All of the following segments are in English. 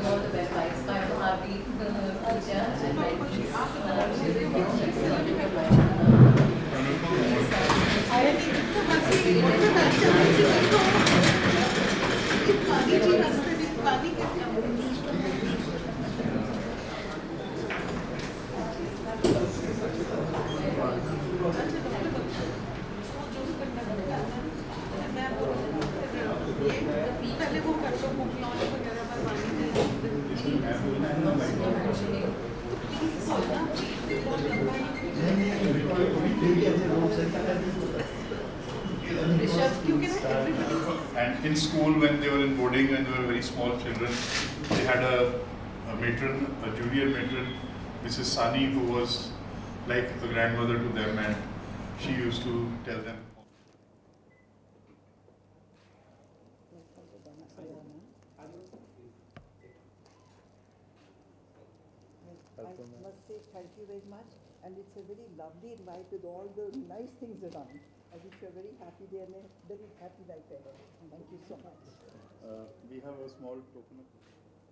all the best. I'm happy. And in school, when they were in boarding, when they were very small children, they had a matron, a junior matron, Mrs. Sani, who was like a grandmother to them, and she used to tell them. I must say thank you very much, and it's a very lovely invite with all the nice things around. I wish you a very happy day and a very happy life ahead. Thank you so much. We have a small token of.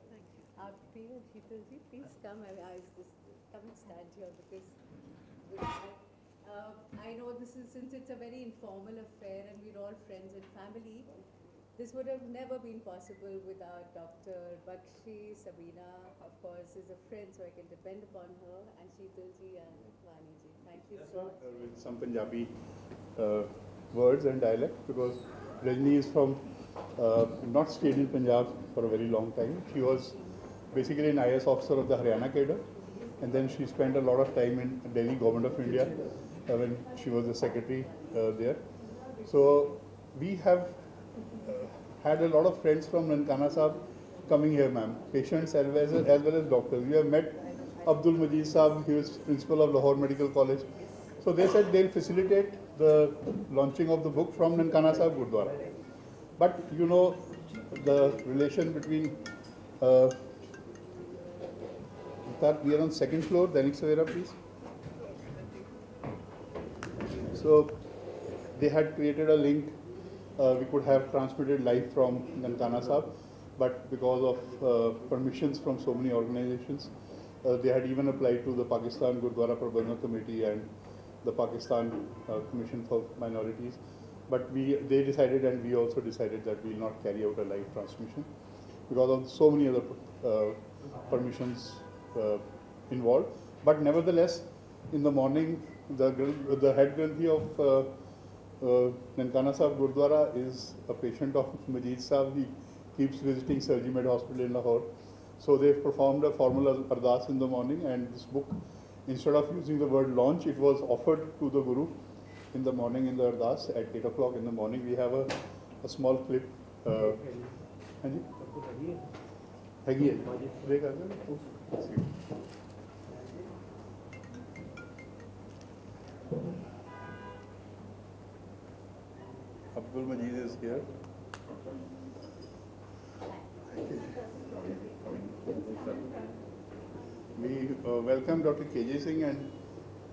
Thank you. Priya, Sheetalji, please come. I just come and stand here because I know this is, since it's a very informal affair and we're all friends and family, this would have never been possible without Dr. Bakshi. Sabina, of course, is a friend, so I can depend upon her, and Sheetalji and Vaniji. Thank you so much. With some Punjabi words and dialect, because Rajni is from not stayed in Punjab for a very long time. She was basically an IS officer of the Haryana cadre, and then she spent a lot of time in Delhi Government of India when she was the secretary there. So we have had a lot of friends from Nankana Sahib coming here, ma'am, patients as well as doctors. We have met Abdul Majid Sahib, he was principal of Lahore Medical College. So they said they'll facilitate the launching of the book from Nankana Sahib Gurdwara. But you know, the relation between we are on second floor, Dainik Savera, please. So they had created a link. We could have transmitted live from Nankana Sahib, but because of permissions from so many organizations, they had even applied to the Pakistan Gurdwara Prabandhan Committee and the Pakistan Commission for Minorities. But they decided, and we also decided, that we will not carry out a live transmission because of so many other permissions involved. But nevertheless, in the morning, the head Granthi of Nankana Sahib Gurdwara is a patient of Majid Sahib. He keeps visiting Surgery Med Hospital in Lahore. So they performed a formal ardas in the morning, and this book, instead of using the word launch, it was offered to the Guru in the morning in the ardas at 8 o'clock in the morning. We have a small clip. Abdul Majid is here. We welcome Dr. KJ Singh and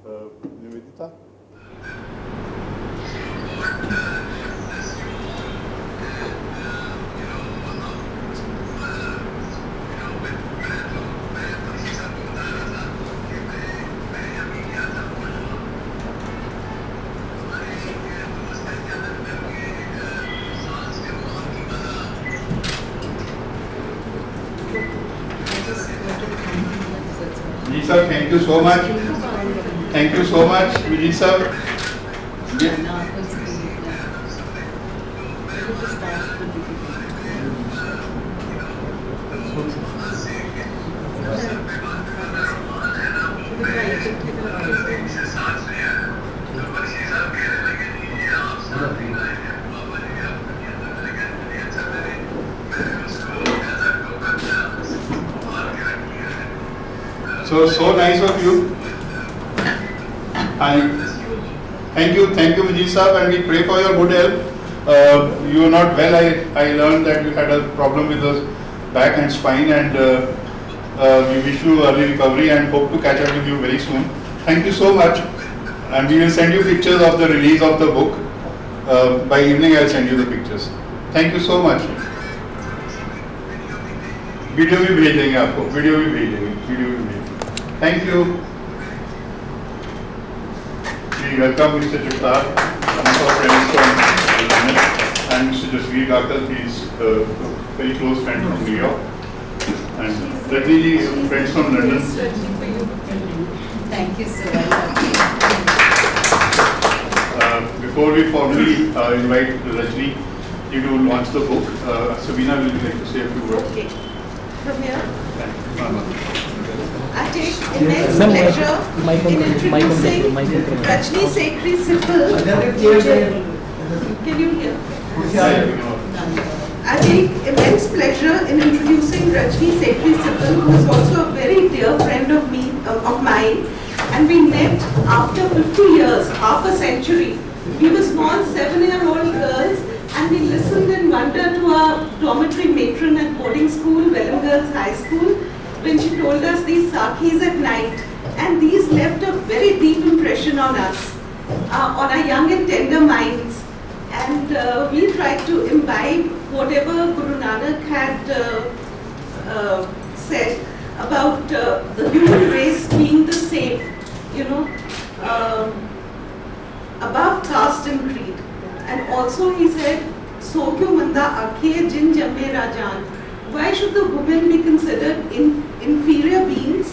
Nivedita. Vijay sir, thank you so much. Thank you so much, Vijay sir. So nice of you. Thank you, Vijay sir, and we pray for your good health. You are not well. I learned that you had a problem with the back and spine, and we wish you early recovery and hope to catch up with you very soon. Thank you so much, and we will send you pictures of the release of the book. By evening, I will send you the pictures. Thank you so much. Video भी भेज देंगे आपको, video भी भेज देंगे। Thank you. We welcome Mr. Jagtar, one of our friends from London, and Mr. Jasveer Gakal, he is a very close friend from New York. And Rajni ji, friends from London. Thank you so much. Before we formally invite Rajni you to launch the book, Sabina will like to say a few words. Okay. From here, Thank I take immense pleasure in introducing Rajni Sekhri Sipal. Can you hear? you. I take immense pleasure in introducing Rajni Sekhri Sipal, who is also a very dear friend of me, of mine, and we met after 50 years, half a century. We were small 7-year-old girls, and we listened in wonder to our dormitory matron at boarding school, Welham Girls High School, when she told us these sakhis at night, and these left a very deep impression on us, on our young and tender minds. And we tried to imbibe whatever Guru Nanak had said about the human race being the same, you know, above caste and creed. And also he said, "So kyo manda akhiye jin jamme rajan." Why should the women be considered inferior beings?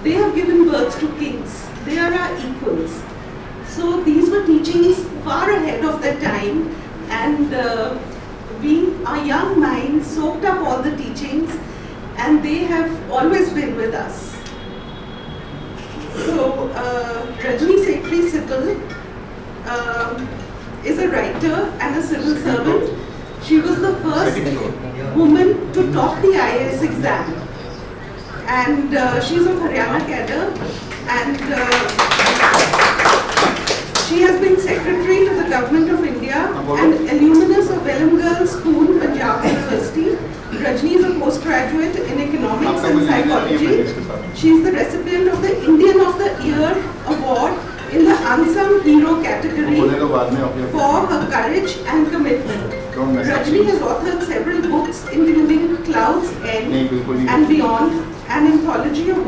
They have given birth to kings. They are our equals. So these were teachings far ahead of their time, and our young minds soaked up all the teachings, and they have always been with us. So Rajni Sekhri Sipal is a writer and a civil servant. She was the first woman to top the IAS exam, and she's of Haryana cadre, and she has been secretary to the Government of India and alumnus of Welham Girls School, Punjab University. Rajni is a postgraduate in economics and psychology. She is the recipient of the Indian of the Year award in the Unsung Hero category for her courage and commitment. Rajni has authored several books including Cloud's End and Beyond, an anthology of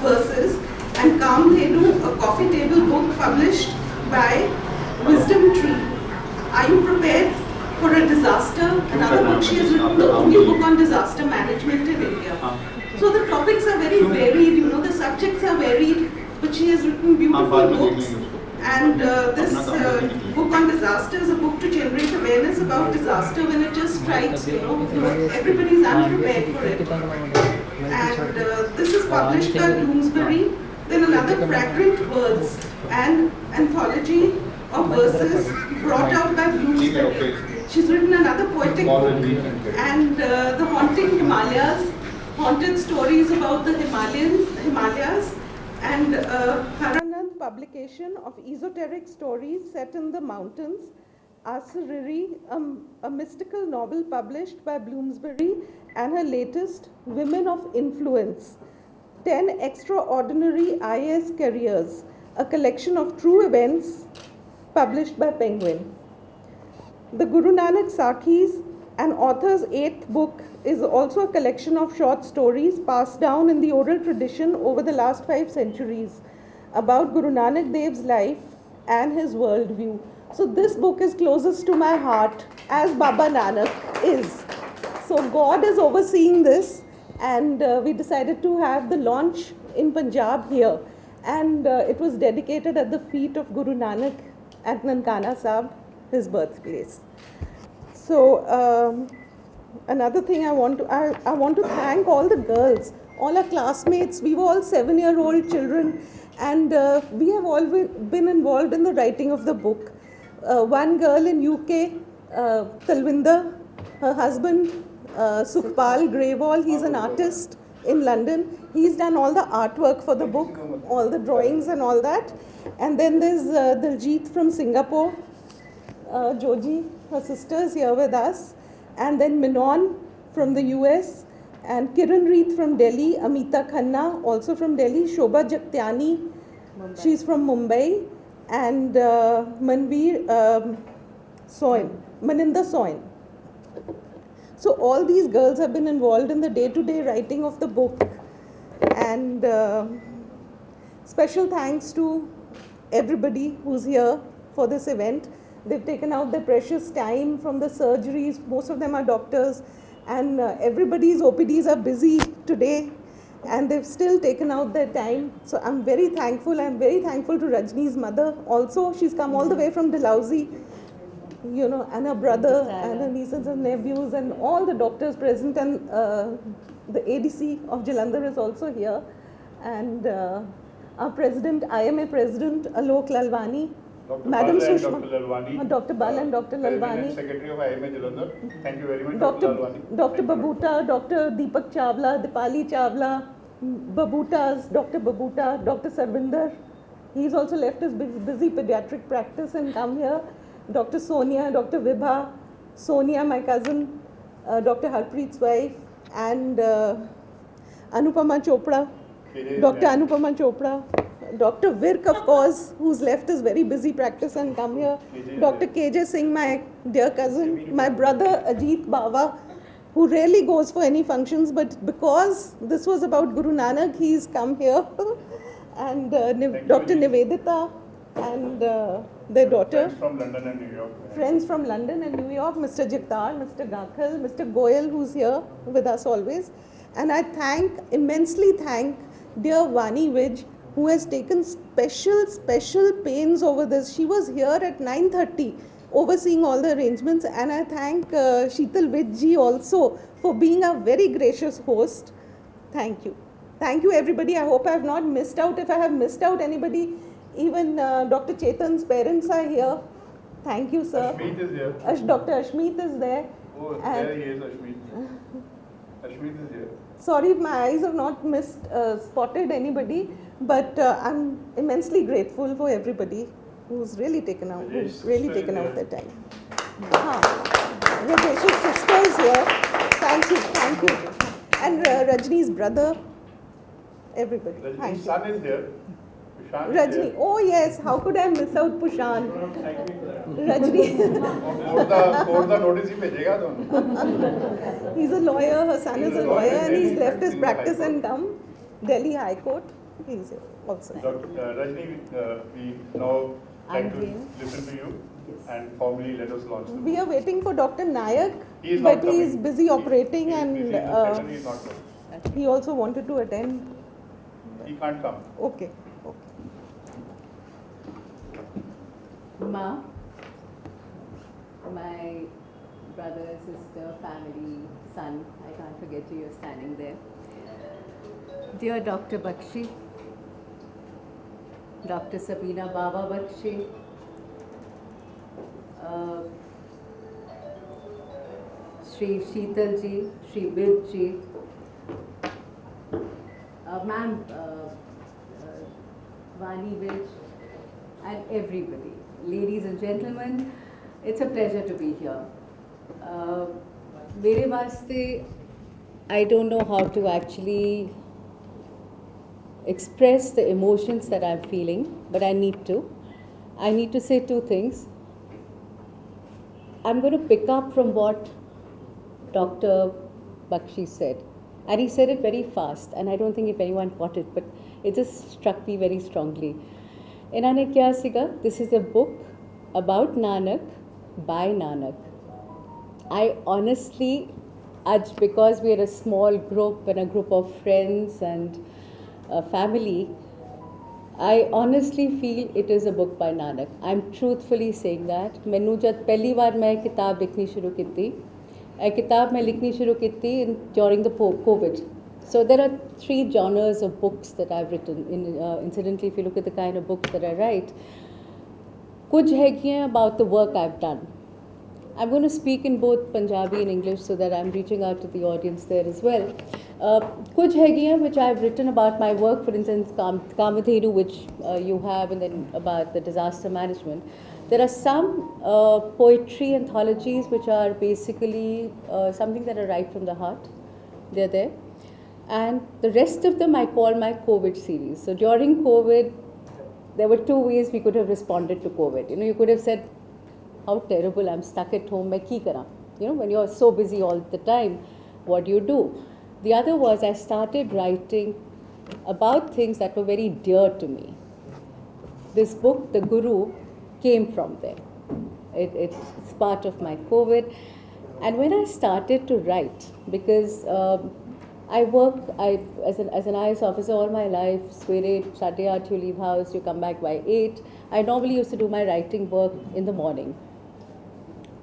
verses, and Kamdhenu, a coffee table book published by Wisdom Tree. Are you prepared for a disaster? Another book she has written, the only book on disaster management in India. So the topics are very varied, you know, the subjects are varied, but she has written beautiful books. And this book on disaster is a book to generate awareness about disaster when it just strikes, you know, everybody is unprepared for it. And this is published by Bloomsbury. Then another Fragrant Words, an anthology of verses brought out by Bloomsbury. She's written another poetic book, and The Haunting Himalayas, haunted stories about the Himalayas, and Haranand publication of esoteric stories set in the mountains, Asariri, a mystical novel published by Bloomsbury, and her latest, Women of Influence, 10 Extraordinary IAS Careers, a collection of true events published by Penguin. The Guru Nanak Sakhis, an author's 8th book, is also a collection of short stories passed down in the oral tradition over the last 5 centuries about Guru Nanak Dev's life and his worldview. So this book is closest to my heart, as Baba Nanak is. So God is overseeing this, and we decided to have the launch in Punjab here, and it was dedicated at the feet of Guru Nanak at Nankana Sahib, his birthplace. So another thing I want to thank all the girls, all our classmates. We were all 7-year-old children, and we have all been involved in the writing of the book. One girl in UK, Talwinder, her husband Sukhpal Grewal, he's an artist in London. He's done all the artwork for the book, all the drawings and all that. And then there's Diljit from Singapore, Joji, her sister, is here with us. And then Minon from the US, and Kiran Reet from Delhi, Amita Khanna also from Delhi, Shobha Jaktiani, she's from Mumbai, and Manveer Soin, Maninder Soin. So all these girls have been involved in the day-to-day writing of the book. And special thanks to everybody who's here for this event. They've taken out their precious time from the surgeries. Most of them are doctors, and everybody's OPDs are busy today, and they've still taken out their time. So I'm very thankful. I'm very thankful to Rajni's mother also. She's come all the way from Dalhousie, you know, and her brother and her nieces and nephews and all the doctors present, and the ADC of Jalandhar is also here, and our president, IMA president Alok Lalwani, Dr. Madam Bal and Sushma, Dr. Lalwani, Dr. Bal and Dr. President Lalwani, and Secretary of IMA Jalandhar. Thank you very much, Dr. Lalwani. Dr. Thank you. Babuta, Dr. Deepak Chawla, Dipali Chawla, Babutas, Dr. Babuta, Dr. Sarvinder. He's also left his busy pediatric practice and come here. Dr. Sonia, Dr. Vibha, Sonia, my cousin, Dr. Harpreet's wife, and Anupama Chopra, Dr. Anupama Chopra, Dr. Virk, of course, who's left his very busy practice and come here. Dr. KJ Singh, my dear cousin, my brother Ajit Bawa, who rarely goes for any functions, but because this was about Guru Nanak, he's come here. And Dr. Nivedita and their daughter. Friends from London and New York. Friends from London and New York, Mr. Jagtar, Mr. Gakhal, Mr. Goyal, who's here with us always. And I immensely thank dear Vani Vij, who has taken special pains over this. She was here at 9:30 overseeing all the arrangements, and I thank Sheetal Vij ji also for being a very gracious host. Thank you. Thank you everybody. I hope I have not missed out. If I have missed out anybody, even Dr. Chetan's parents are here. Thank you, sir. Ashmeet is here. Dr. Ashmeet is there. Oh, And- there he is, Ashmeet. Ashmeet is here. Sorry if my eyes have not spotted anybody, but I'm immensely grateful for everybody who's really taken out their time. Rajesh's sister is here. Thank you. And Rajni's brother, everybody. Thank Rajni's you. son is here. Pushan is Rajni, here. oh yes, how could I miss out Pushan? Rajni, Court the notice ही भेजेगा तो. he's a lawyer, her son is a lawyer, and he's left his in the High practice Court. and come Delhi High Court. He's here also. Dr. Rajni, we now like to listen to you and formally let us launch the book. We are waiting for Dr. Nayak, He is not but he is coming. busy operating, He is and busy in the session, he is not coming. he also wanted to attend. He can't come. Okay. Ma, my brother, sister, family, son, I can't forget you, you're standing there. Dear Dr. Bakshi, Dr. Sabina Baba Bakshi, Shri Sheetal ji, Shri Bid ji, ma'am, Vani Vij, and everybody. Ladies and gentlemen, it's a pleasure to be here. Mere vaste, I don't know how to actually express the emotions that I'm feeling, but I need to. I need to say two things. I'm going to pick up from what Dr. Bakshi said. And he said it very fast, and I don't think if anyone caught it, but it just struck me very strongly. इन्होंने क्या सीखा? This is a book about Nanak by Nanak. I honestly, because we are a small group and a group of friends and a family, I honestly feel it is a book by Nanak. I'm truthfully saying that. मैंने जब पहली बार मैं किताब लिखनी शुरू की थी, किताब मैं लिखनी शुरू की थी during the COVID. So there are 3 genres of books that I've written. Incidentally, if you look at the kind of books that I write, कुछ है about the work I've done. I'm going to speak in both Punjabi and English so that I'm reaching out to the audience there as well. कुछ है which I've written about my work, for instance, Kamadheru, which you have, and then about the disaster management. There are some poetry anthologies which are basically something that I write from the heart. They're there. And the rest of them I call my COVID series. So during COVID, there were 2 ways we could have responded to COVID. You know, you could have said, how terrible, I'm stuck at home, मैं की करा? when you're so busy all the time, what do you do? The other was I started writing about things that were very dear to me. This book, The Guru, came from there. It's part of my COVID. And when I started to write, because I work as an IAS officer all my life, swere, Saturday 8, you leave house, you come back by 8. I normally used to do my writing work in the morning,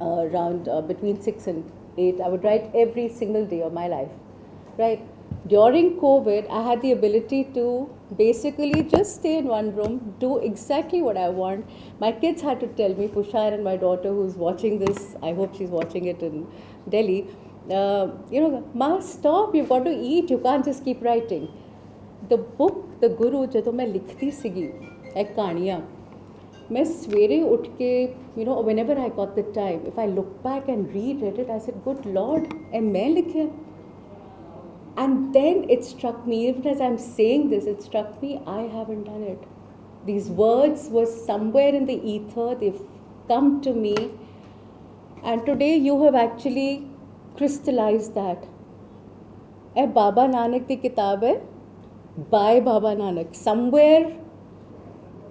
around between 6 and 8. I would write every single day of my life, right? During COVID, I had the ability to basically just stay in one room, do exactly what I want. My kids had to tell me, Pushar and my daughter who's watching this, I hope she's watching it in Delhi, Ma, stop, you've got to eat, you can't just keep writing. The book, The Guru, ਜਦੋਂ मैं लिखती सीगी एक कहानियाँ, मैं सवेरे उठ के, whenever I got the time, if I look back and read it, I said, good Lord, मैं लिखे. And then it struck me, even as I'm saying this, it struck me, I haven't done it. These words were somewhere in the ether, they've come to me, and today you have actually crystallized that. A Baba Nanak di kitab hai, by Baba Nanak. Somewhere,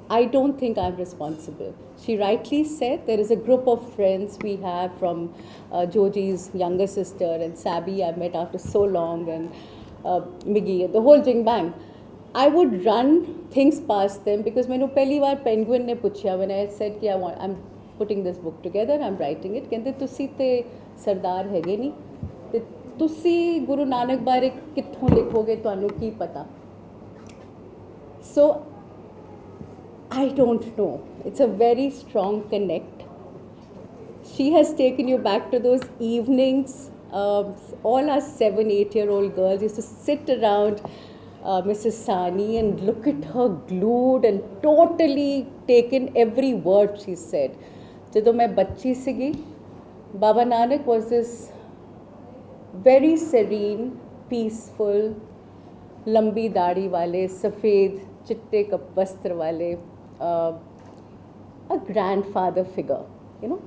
I don't think I'm responsible. She rightly said there is a group of friends we have from Joji's younger sister and Sabi I met after so long, and Miggy, the whole jing bang. I would run things past them because mainu pehli baar Penguin ne puchya when I said ki I'm putting this book together, I'm writing it. Kehte tusi te Sardar hege nahi, te tusi Guru Nanak bare kitthon likhoge ਤੁਹਾਨੂੰ ਕੀ ਪਤਾ. So I don't know. It's a very strong connect. She has taken you back to those evenings. All our 7-8-year-old girls used to sit around Mrs. Sani and look at her glued and totally taken every word she said. ਜਦੋਂ मैं बच्ची ਸੀਗੀ, Baba Nanak was this very serene, peaceful, लंबी दाढ़ी वाले, सफ़ेद चिट्टे cup वस्त्र वाले, a grandfather figure,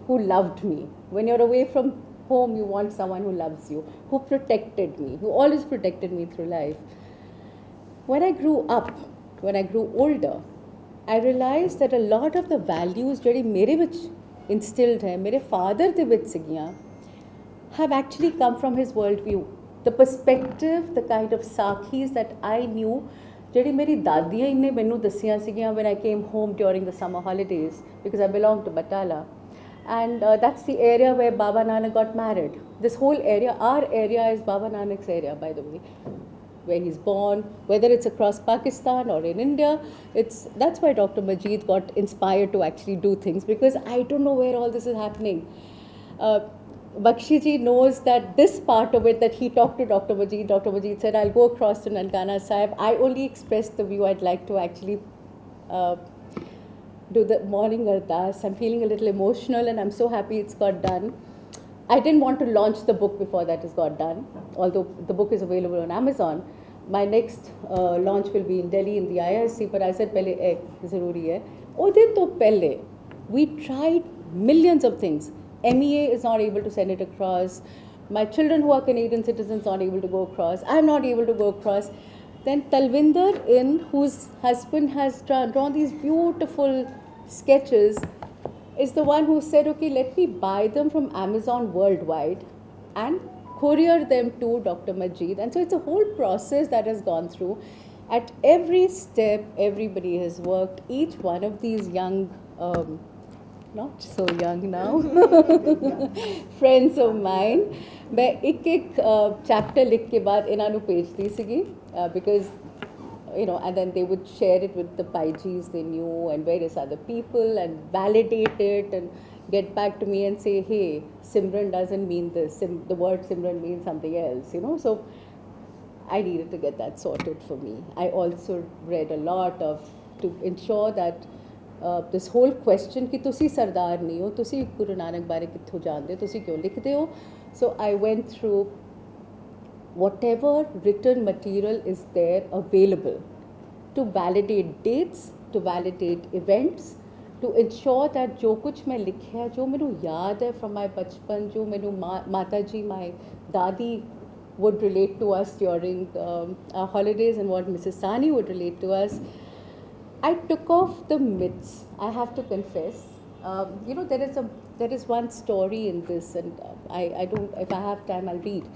who loved me. When you're away from home, you want someone who loves you, who protected me, who always protected me through life. When I grew up, when I grew older, I realized that a lot of the values that mere vich instilled hai, mere father de vich sigiyan, have actually come from his worldview. The perspective, the kind of sakhis that I knew, ਜਿਹੜੀ ਮੇਰੀ ਦਾਦੀਆਂ ਇਹਨੇ ਮੈਨੂੰ ਦੱਸੀਆਂ ਸੀਗੀਆਂ when I came home during the summer holidays, because I belong to Batala, and that's the area where Baba Nanak got married. This whole area, our area is Baba Nanak's area, by the way, where he's born, whether it's across Pakistan or in India. That's why Dr. Majid got inspired to actually do things, because I don't know where all this is happening. Bakshi ji knows that this part of it, that he talked to Dr. Majid. Dr. Majid said, I'll go across to Nankana Sahib. I only expressed the view I'd like to actually do the morning ardas. I'm feeling a little emotional and I'm so happy it's got done. I didn't want to launch the book before that has got done, although the book is available on Amazon. My next launch will be in Delhi in the IISc, but I said, pehle ek zaruri hai. Ode to pehle, we tried millions of things. MEA is not able to send it across. My children who are Canadian citizens not able to go across. I'm not able to go across. Then Talvinder, whose husband has drawn these beautiful sketches, is the one who said, okay, let me buy them from Amazon worldwide and courier them to Dr. Majid. And so it's a whole process that has gone through. At every step, everybody has worked. Each one of these young not so young now, friends of mine, मैं एक chapter लिख के बाद इन्हां नू भेजदी सीगी, because and then they would share it with the Paijis they knew and various other people and validate it and get back to me and say, hey, Simran doesn't mean this, the word Simran means something else, so I needed to get that sorted for me. I also read a lot to ensure that this whole question कि तुसी सरदार नहीं हो, तुसी गुरु नानक बारे कित्थों जानदे हो, तुसी क्यों लिखदे हो. So I went through whatever written material is there available to validate dates, to validate events, to ensure that जो कुछ मैं लिखिया जो मैंने याद है from my बचपन जो मैंने माता जी my दादी would relate to us during our holidays and what Mrs. Sani would relate to us. I took off the myths. I have to confess. You know, there is one story in this, and I don't. If I have time, I'll read.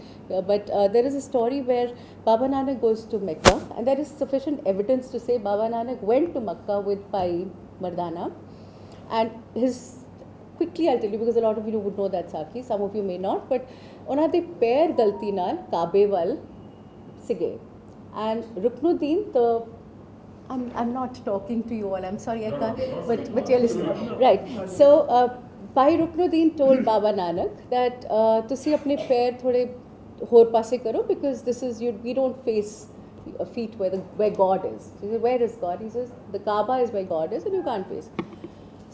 But there is a story where Baba Nanak goes to Mecca, and there is sufficient evidence to say Baba Nanak went to Mecca with Pai Mardana, and his. Quickly, I'll tell you because a lot of you would know that Sakhi. Some of you may not, but ਉਹਨਾਂ ਦੇ ਪੈਰ ਗਲਤੀ ਨਾਲ ਕਾਬੇ ਵੱਲ ਸੀਗੇ, and Ruknuddin the. I'm not talking to you all. I'm sorry, I can't. But you're listening, right? So, Bhai Ruknuddin told Baba Nanak that तुसी अपने पैर थोड़े होर पासे करो because this is you. We don't face feet where God is. He said, where is God? He says the Kaaba is where God is, and you can't face.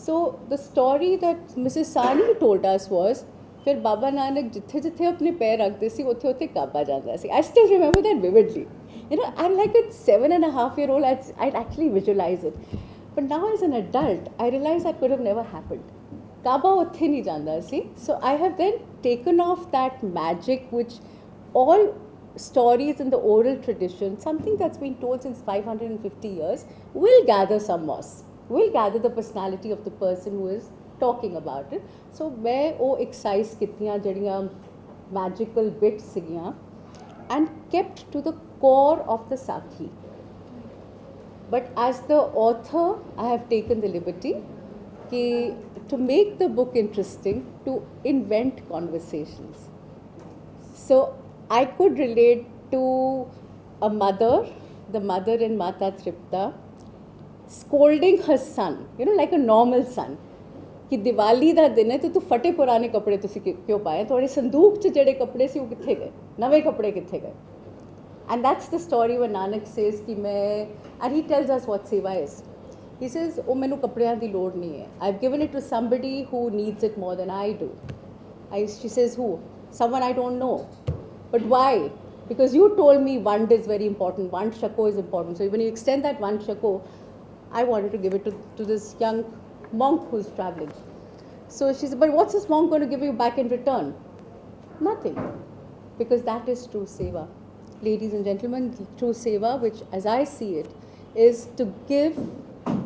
So the story that Mrs. Sani told us was. फिर बाबा नानक जिथे जिथे अपने पैर रखते सी उत्थे उत्थे काबा जाता सी. I still remember that vividly. You know, and like at 7.5-year-old, I'd actually visualize it. But now as an adult, I realize that could have never happened. Kaaba uthe nahi janda si. So I have then taken off that magic which all stories in the oral tradition, something that's been told since 550 years, will gather some moss, will gather the personality of the person who is talking about it. So मैं वो exercise कितनियाँ जड़ियाँ magical bits सिगियाँ and kept to the core of the Sakhi. But as the author, I have taken the liberty to make the book interesting, to invent conversations. So I could relate to a mother, the mother in Mata Tripta, scolding her son, you know, like a normal son. कि दिवाली दा दिन है तो तू फटे पुराने कपड़े तुसी क्यों पाए थोड़े संदूक च जेड़े कपड़े सी वो किथे गए नवे कपड़े किथे गए. And that's the story where Nanak says कि मैं, and he tells us what seva is. He says ओ मैनू कपड़ियां दी लोड़ नहीं है. I've given it to somebody who needs it more than I do. She says who? Someone I don't know. But why? Because you told me one is very important, one shako is important. So when you extend that one shako, I wanted to give it to this young monk who's traveling. So she said, but what's this monk going to give you back in return? Nothing. Because that is true seva. Ladies and gentlemen, the true seva, which as I see it, is to give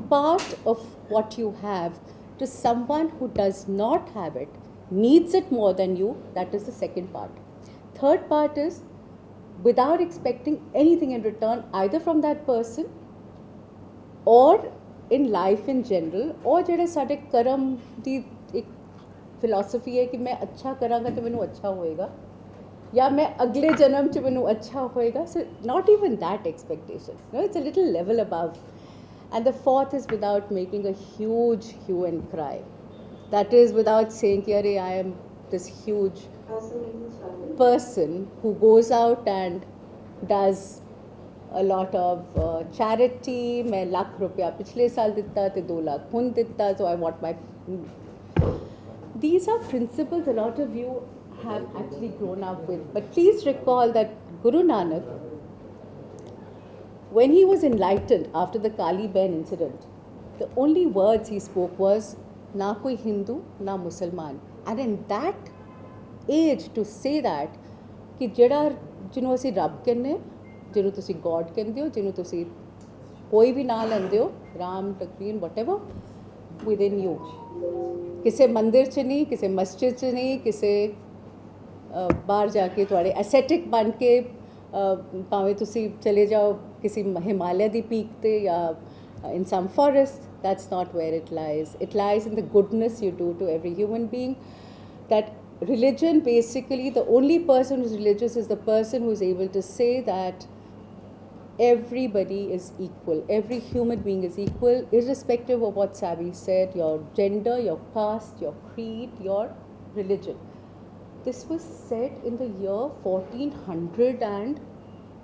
part of what you have to someone who does not have it, needs it more than you. That is the second part. Third part is without expecting anything in return, either from that person or in life in general, or जेड़े साडे कर्म दी एक philosophy है कि मैं अच्छा करांगा तो मैनू अच्छा होएगा या मैं अगले जन्म च मैनू अच्छा होएगा. So not even that expectation. No, it's a little level above. And the fourth is without making a huge hue and cry. That is without saying कि अरे I am this huge person who goes out and does a lot of charity. मैं लाख रुपया पिछले साल दिता ते 2 लाख हुन दिता, so I want my. These are principles a lot of you have actually grown up with. But please recall that Guru Nanak, when he was enlightened after the Kali Bain incident, the only words he spoke was na koi Hindu, na Musalman. And in that age to say that कि जेड़ा जिन्हों असी रब कहने, जिन्हों तुसी God कहते हो, जिन्हों तुसी कोई भी ना लेंदे हो, राम, टकरीन, whatever, within you. किसे मंदिर च नहीं, किसे मस्जिद च नहीं, किसे बाहर जाके थोड़े ascetic बन के भावें तुसी चले जाओ किसी हिमालय दी पीक ते या in some forest. That's not where it lies. It lies in the goodness you do to every human being. That religion, basically, the only person who's religious is the person who's able to say that everybody is equal. Every human being is equal, irrespective of what Sabi said, your gender, your caste, your creed, your religion. This was said in the year 1400 and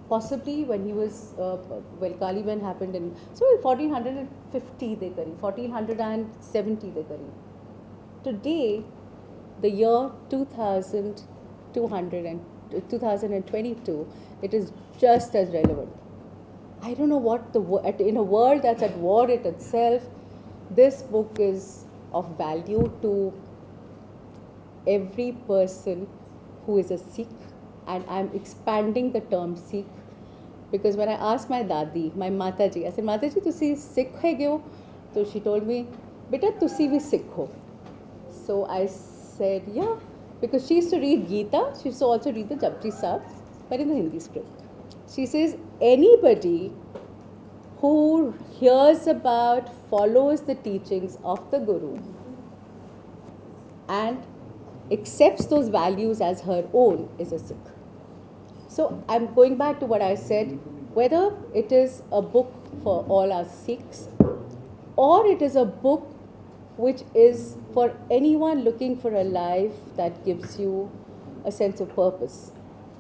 possibly when he was, well, Kali Bain happened in, so 1450 they kari, 1470 they kari. Today, the year 2022, it is just as relevant. I don't know what in a world that's at war it itself, this book is of value to every person who is a Sikh, and I'm expanding the term Sikh because when I asked my dadi, my Mataji, I said, Mataji, tusi Sikh hai gyo? So she told me, beta tusi bhi Sikh ho. So I said, yeah, because she used to read Gita, she used to also read the Japji Sahib, but in the Hindi script. She says, anybody who hears about, follows the teachings of the Guru and accepts those values as her own is a Sikh. So I'm going back to what I said, whether it is a book for all our Sikhs or it is a book which is for anyone looking for a life that gives you a sense of purpose.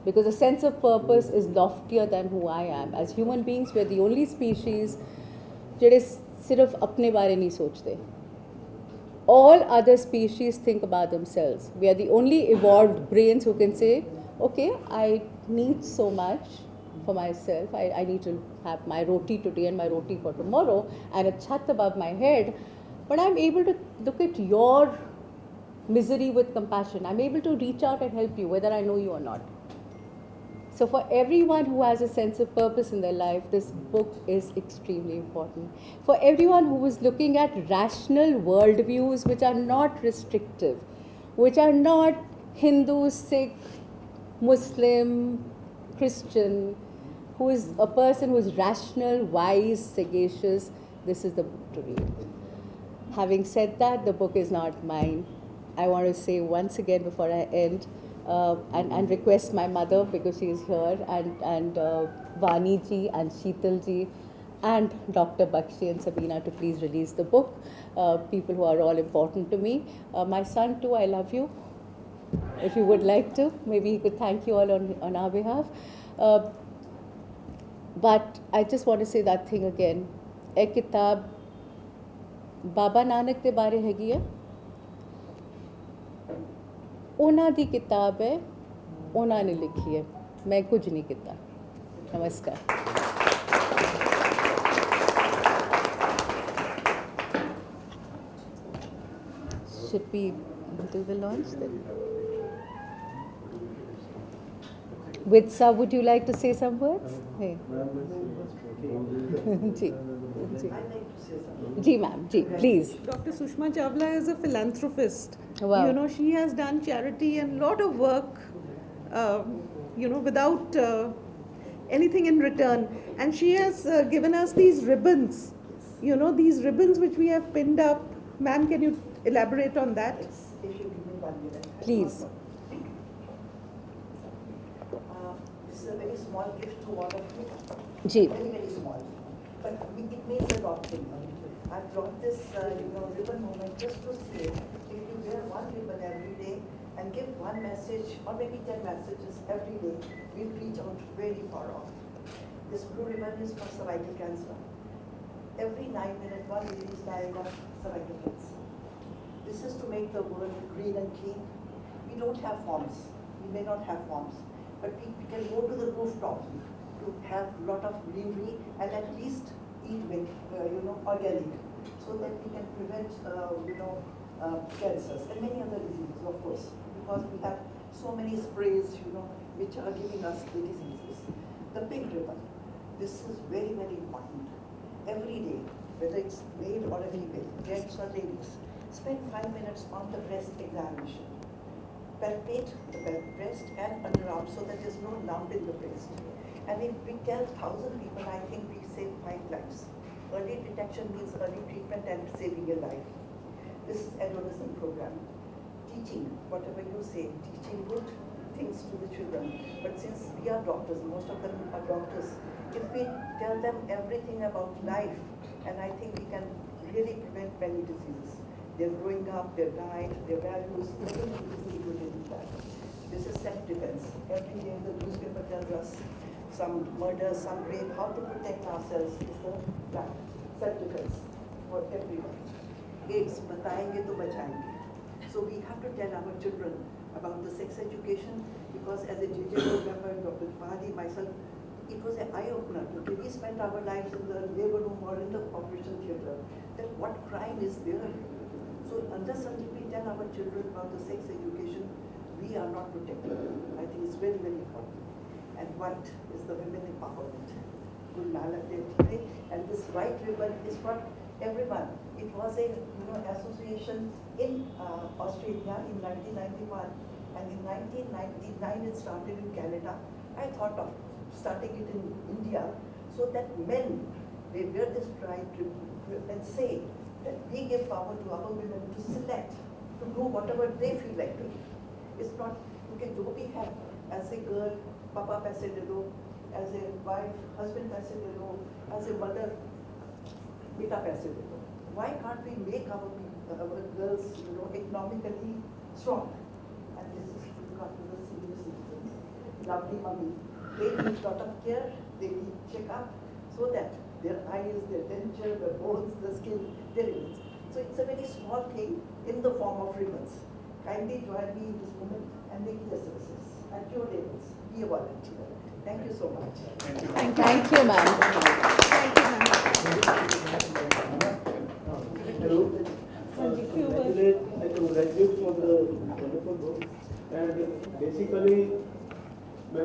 Because a sense of purpose is loftier than who I am. As human beings, we're the only species that is sirf apne bare nahi sochte. All other species think about themselves. We are the only evolved brains who can say, okay, I need so much for myself. I need to have my roti today and my roti for tomorrow and a chhat above my head. But I'm able to look at your misery with compassion. I'm able to reach out and help you, whether I know you or not. So for everyone who has a sense of purpose in their life, this book is extremely important. For everyone who is looking at rational worldviews which are not restrictive, which are not Hindu, Sikh, Muslim, Christian, who is a person who is rational, wise, sagacious, this is the book to read. Having said that, the book is not mine. I want to say once again before I end, and request my mother, because she is here, and Vani ji and Sheetal ji and Dr. Bakshi and Sabina to please release the book. People who are all important to me. My son too, I love you. If you would like to, maybe he could thank you all on our behalf. But I just want to say that thing again. A kitab Baba Nanak de bare hegi hai. ਉਹਨਾਂ ਦੀ किताब है, ਉਹਨਾਂ ने लिखी है, मैं कुछ नहीं किता. नमस्कार. Should we do the launch then? Vidsa, would you like to say some words? Hey. Ji. Ji ma'am, ji, please. Dr. Sushma Chawla is a philanthropist. Wow. You know, she has done charity and lot of work, without anything in return. And she has given us these ribbons, these ribbons which we have pinned up. Ma'am, can you elaborate on that? If you give me 1 minute. Please. This is a very small gift to all of you. Ji. Very, very small. But it means a lot to me. I brought this, ribbon moment just to say, if you wear one ribbon every day and give one message or maybe 10 messages every day, we'll reach out very far off. This blue ribbon is for cervical cancer. Every 9 minutes, one release diagram cervical cancer. This is to make the world green and clean. We don't have farms. We may not have farms, but we can go to the rooftop to have a lot of greenery and at least eat with, organic, so that we can prevent, cancers and many other diseases, of course, because we have so many sprays, which are giving us the diseases. The pink ribbon, this is very, very important. Every day, whether it's male or a female, gents or ladies, spend 5 minutes on the breast examination. Palpate the breast and underarm so that there's no lump in the breast. And if we tell 1,000 people, I think we save 5 lives. Early detection means early treatment and saving a life. This is adolescent program. Teaching, whatever you say, teaching good things to the children. But since we are doctors, most of them are doctors, if we tell them everything about life, and I think we can really prevent many diseases. Their growing up, their diet, their values, everything is included in that. This is self-defense. Every day the newspaper tells us some murder, some rape, how to protect ourselves is the plan. Self-defense for everyone. AIDS, batayenge to bachayenge. So we have to tell our children about the sex education, because as a JJ member, Dr. Padi, myself, it was an eye-opener. Okay, we spent our lives in the labor room or in the operation theatre. That what crime is there? So unless until we tell our children about the sex education, we are not protected. I think it's very, very important. And white is the women empowerment. Guru Nanak Dev Ji, and this white ribbon is for everyone. It was a association in Australia in 1991, and in 1999 it started in Canada. I thought of starting it in India so that men, they wear this white ribbon and say that we give power to our women to select, to do whatever they feel like doing. It's not, okay, जो भी है, as a girl, papa पैसे दे दो, as a wife, husband पैसे दे दो, as a mother, बेटा पैसे दे दो. Why can't we make our girls, economically strong? And this is to come to the senior citizens. Lovely mummy, they need lot of care, they need check-up, so that their eyes, their denture, their bones, the skin, their ribbons. So it's a very small thing in the form of ribbons. Kindly join me in this moment and make the services at your levels. Be a volunteer. Thank you so much. Thank you. Thank you, ma'am. Hello. I congratulate for the wonderful book. And basically, I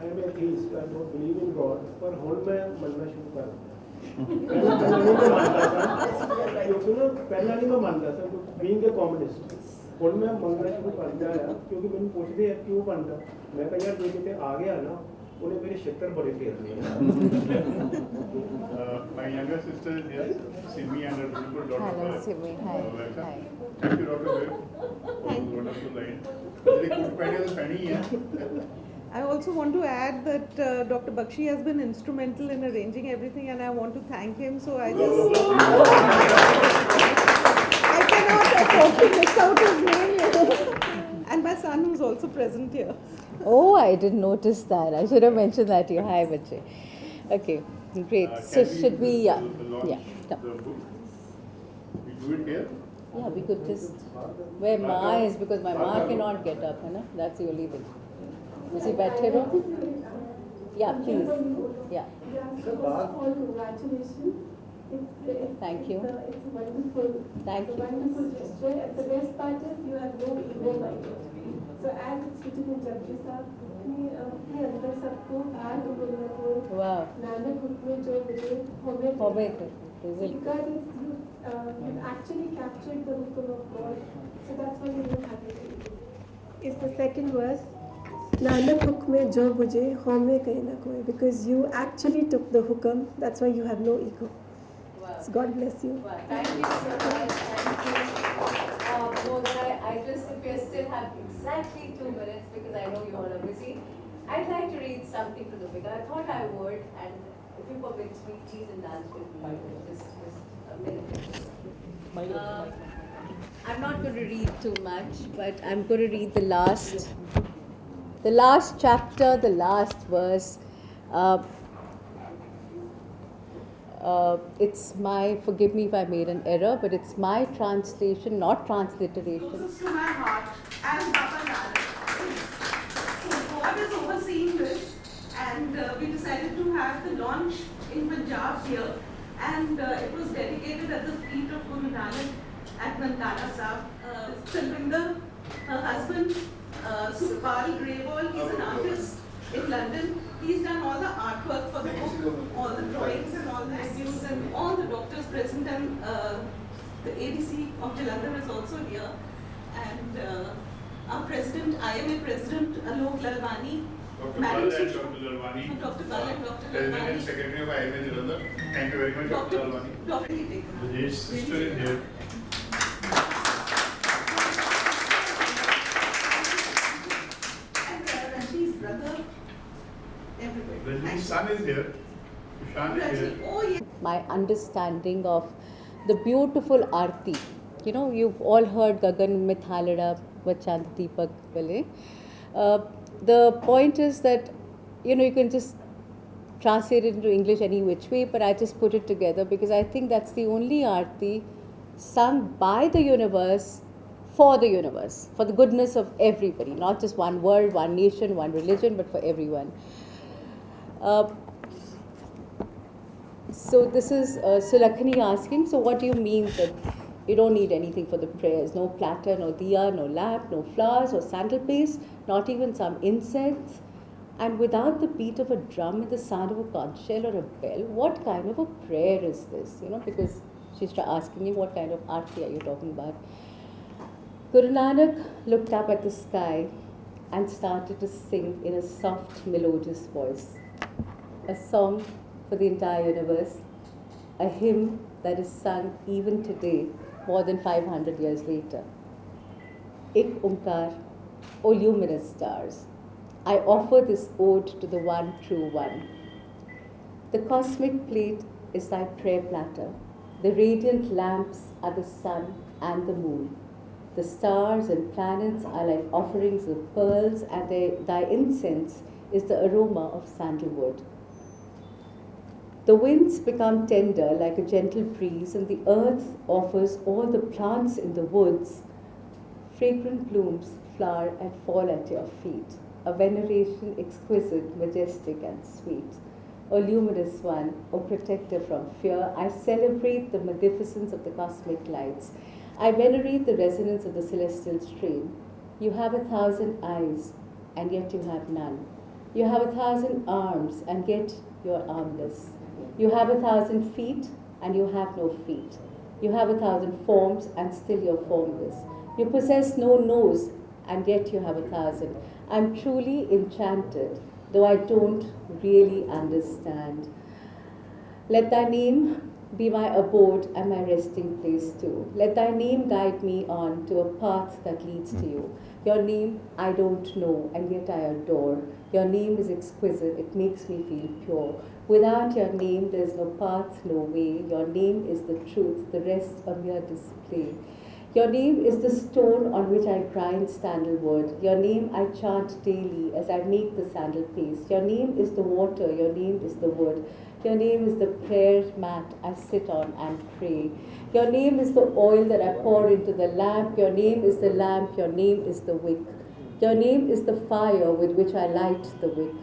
am a theist. I don't believe in God. पर हूँ मैं मानना शुरू कर पहला नहीं मैं मानता था being a communist. हूँ मैं मानना शुरू कर दिया क्योंकि मैंने पूछते हैं क्यों मानता मैं कहा यार जो कितने आ गया ना उन्हें मेरे क्षेत्र बड़े फेर दिए My younger sister is here, Simi, and her beautiful daughter. Hello, Simi. Hi. Welcome. Hi. Thank you, Dr. Wade, for those wonderful lines. मेरे कुछ पहले तो फैनी है. I also want to add that Dr. Bakshi has been instrumental in arranging everything, and I want to thank him. So I just I cannot afford to miss out his name. And my son, who's also present here. Oh, I didn't notice that. I should have mentioned that to you. Hi, Bache. Okay, great. So Can should we, launch yeah. the book? We do it here? Yeah, we could just, where Ma is, because my Ma cannot get up, है ना? That's the only thing. Is he बैठे रहो? Yeah, please. Yeah. First of all, congratulations. Thank you. It's wonderful. Thank It's you. a wonderful gesture. And the best part is you have no ego by it. So as it's written in Japji Sahib, अपने अंदर सबको बाहर बोलना को Wow. Nanak hook में जो मुझे हमें Hobe kar. We will. because you've actually captured the hukum of God. So that's why you don't have it. It's the second verse. Nanak hook में जो मुझे हमें कहीं ना कोई because you actually took the hukam. That's why you have no ego. Wow. So God bless you. Wow. Thank you so much. Thank you. I just, if you still have exactly 2 minutes, because I know you all are busy, I'd like to read something from the book. I thought I would, and if you permit me, please indulge with me just a minute. I'm not going to read too much, but I'm going to read the last chapter, the last verse. It's my, forgive me if I made an error, but it's my translation, not transliteration. Closest to my heart as Baba Nanak. So God is overseeing this, and we decided to have the launch in Punjab here, and it was dedicated at the feet of Guru Nanak at Nandana Sahib. Salvinder, her husband, Sukhpal Grewal, he's an artist in London. He's done all the artwork for the book, all the drawings and all the reviews, and all the doctors present, and the ADC of Jalandhar is also here. And our president, IMA president, Alok Lalwani. Dr. Madam Bal and Sushma- Dr. Lalwani. Dr. Bal and Dr. President and Lalwani. Secretary of IMA Jalandhar. Thank you very much, Dr. Lalwani. Dr. Hitesh. Rajesh's sister is here. And Rajni's brother, everybody. Rajesh's son is here. Ishan is here. Rajni, oh yeah. My understanding of the beautiful Aarti. You know, you've all heard Gagan Mithalada Vachant Deepak Vale. The point is that, you know, you can just translate it into English any which way, but I just put it together because I think that's the only Aarti sung by the universe, for the goodness of everybody, not just one world, one nation, one religion, but for everyone. So this is Sulakhani asking, so what do you mean that you don't need anything for the prayers? No platter, no diya, no lamp, no flowers or sandal paste, not even some incense? And without the beat of a drum and the sound of a conch shell or a bell, what kind of a prayer is this? You know, because she's asking me what kind of aarti are you talking about? Guru Nanak looked up at the sky and started to sing in a soft, melodious voice. A song for the entire universe, a hymn that is sung even today, more than 500 years later. Ik Onkar, O luminous stars, I offer this ode to the one true one. The cosmic plate is thy prayer platter. The radiant lamps are the sun and the moon. The stars and planets are like offerings of pearls, and thy incense is the aroma of sandalwood. The winds become tender like a gentle breeze, and the earth offers all the plants in the woods. Fragrant blooms flower and fall at your feet, a veneration exquisite, majestic, and sweet. O luminous one, O protector from fear, I celebrate the magnificence of the cosmic lights. I venerate the resonance of the celestial strain. You have 1,000 eyes, and yet you have none. You have 1,000 arms, and yet you are armless. You have 1,000 feet, and you have no feet. You have 1,000 forms, and still you're formless. You possess no nose, and yet you have 1,000. I'm truly enchanted, though I don't really understand. Let thy name be my abode and my resting place too. Let thy name guide me on to a path that leads to you. Your name I don't know, and yet I adore. Your name is exquisite, it makes me feel pure. Without your name, there's no path, no way. Your name is the truth, the rest a mere display. Your name is the stone on which I grind sandalwood. Your name I chant daily as I make the sandal paste. Your name is the water, your name is the wood. Your name is the prayer mat I sit on and pray. Your name is the oil that I pour into the lamp. Your name is the lamp, your name is the wick. Your name is the fire with which I light the wick.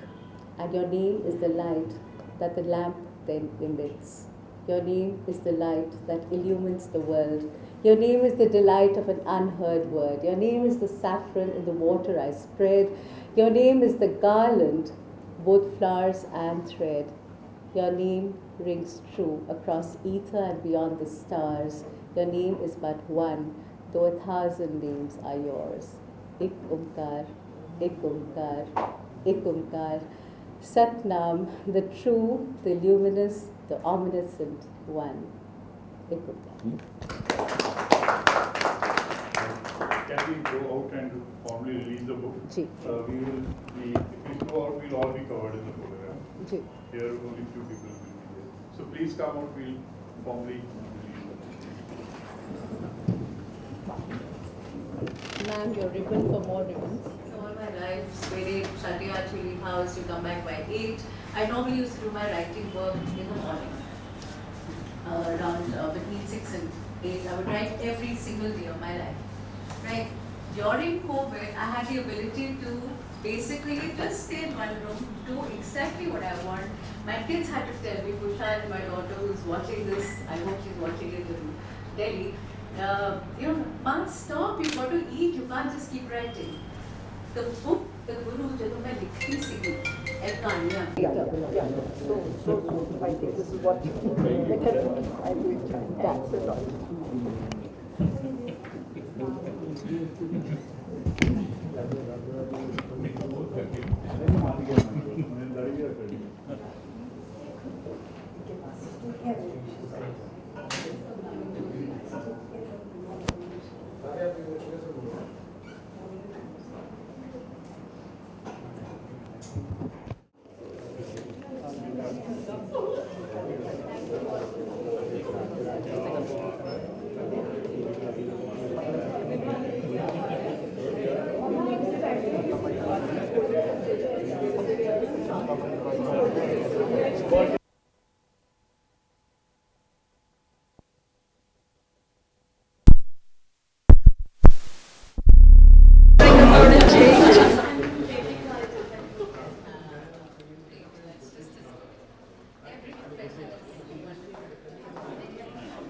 And your name is the light that the lamp then emits. Your name is the light that illumines the world. Your name is the delight of an unheard word. Your name is the saffron in the water I spread. Your name is the garland, both flowers and thread. Your name rings true across ether and beyond the stars. Your name is but one, though 1,000 names are yours. Ik Onkar, Ik Onkar, Ik Onkar. Satnam, the true, the luminous, the omniscient one. Ik Onkar. Can we go out and formally release the book? Ji. We will be, if we go out, we'll all be covered in the program. Ji. Here only few people will be there. So please come out, we'll formally release the book. Ma'am, your ribbon for more ribbons. So all my life, Swede, Saturday to leave house, you come back by 8. I normally used to do my writing work in the morning. Around between 6 and 8. I would write every single day of my life. Right? During COVID, I had the ability to basically just stay in one room, do exactly what I want. My kids had to tell me, Kushan, my daughter who's watching this, I hope she's watching it in Delhi, Ma, stop, you've got to eat, you can't just keep writing. The book, the Guru, जो मैं लिखती सी एक कहानियाँ. So I think this is what I will that's a lot.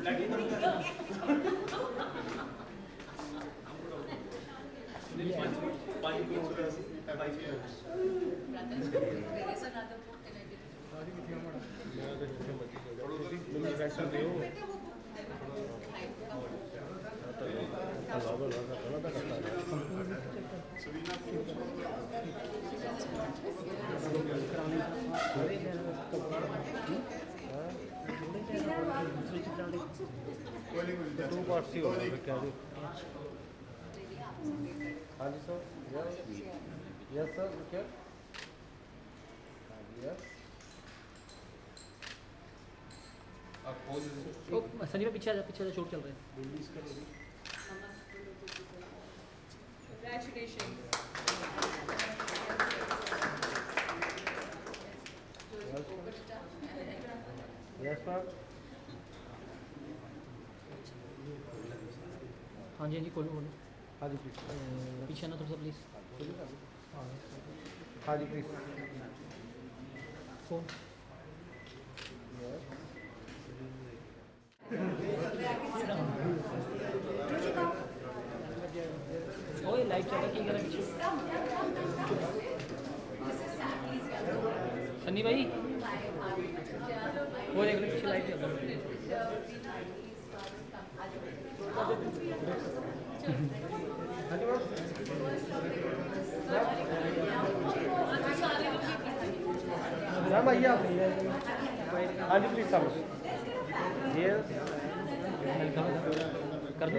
Brothers, if there is another book, then I two parts ही होगा क्या जी? हाँ जी sir, yes sir, क्या? हाँ जी यस। सनी में पीछे आ जा, शूट चल रहा है। Yes ma'am. हाँ जी खोलो खोलो। हाँ जी प्लीज। पीछे ना थोड़ा सा प्लीज़। हाँ जी प्लीज। फोन ओए लाइट चल रहा है पीछे। सनी भाई वो देख लो पीछे लाइट चल रही मैम आइए आप। हाँ जी प्लीज सर। यस कर दो।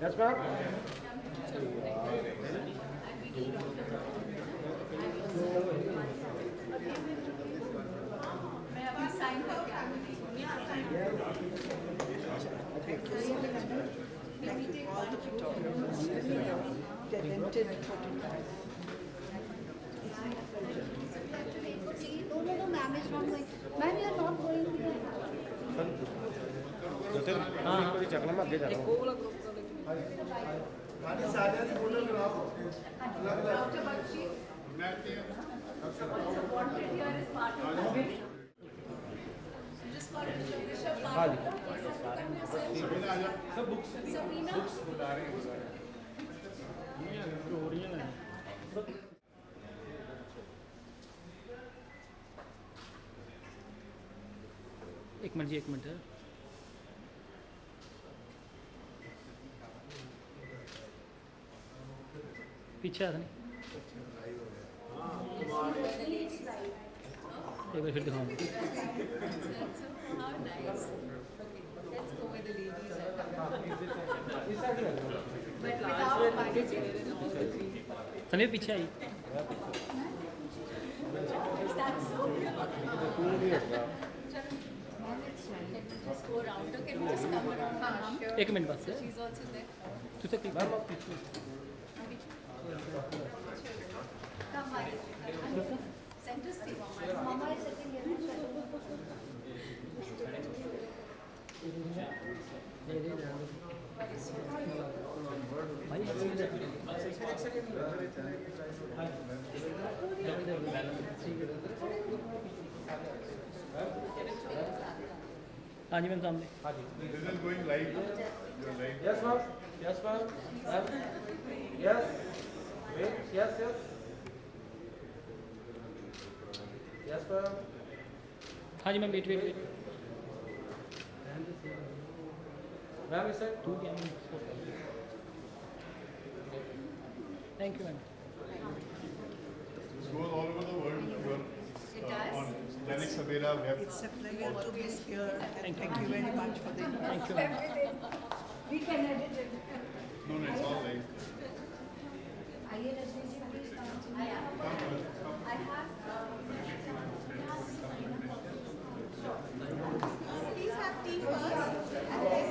Yes ma'am. मैं अभी साइन करके आऊँगी। Thank you all the photographers. Talented photographers. No, ma'am, it's not going. Ma'am, you are not going to the. हाँ को चकला में आगे जा रहा हूँ। Dr. Bakshi, what we hear is part of it. Just for Rishabh, हाँ जी। Sabina. एक मिनट जी, एक मिनट है। पीछे आ नहीं एक बार फिर दिखाऊँ। How nice. Okay, let's go where the ladies are. But without participating in all the three. Sunny पीछे आई। That's so cute. Just go around. Okay, we just come around. Mom. एक मिनट बस। She's also there. तू से ma'am आप पीछे। Come, Mari. Center stage. Mama is sitting here. हाँ जी ma'am सामने। हाँ जी। This is going live. You're live. Yes ma'am. Yes ma'am. Ma'am. Yes. Wait. Yes yes. Yes ma'am. हाँ जी ma'am wait wait wait. Ma'am is it? Two क्या ma'am? Thank you ma'am. This goes all over the world. You're It does. on Dainik Savera web. It's a pleasure to be here and thank you very much for the thank you ma'am. We can edit it. No, no, it's all live. आइए रजनी जी, please come. I am. I have. Please have tea first and then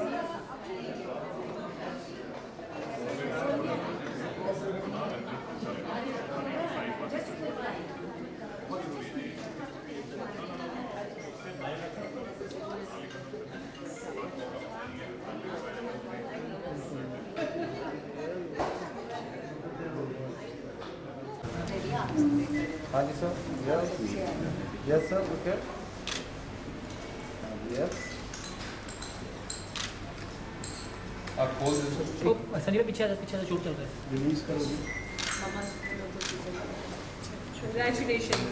हाँ जी sir. Yes. Yes sir. Okay. Yes. आप खोल दो sir. Sunny भाई पीछे आ shoot चल रहा है। रिलीज करोगे Congratulations.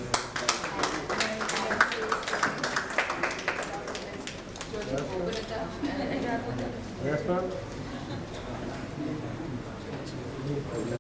Yes, ma'am.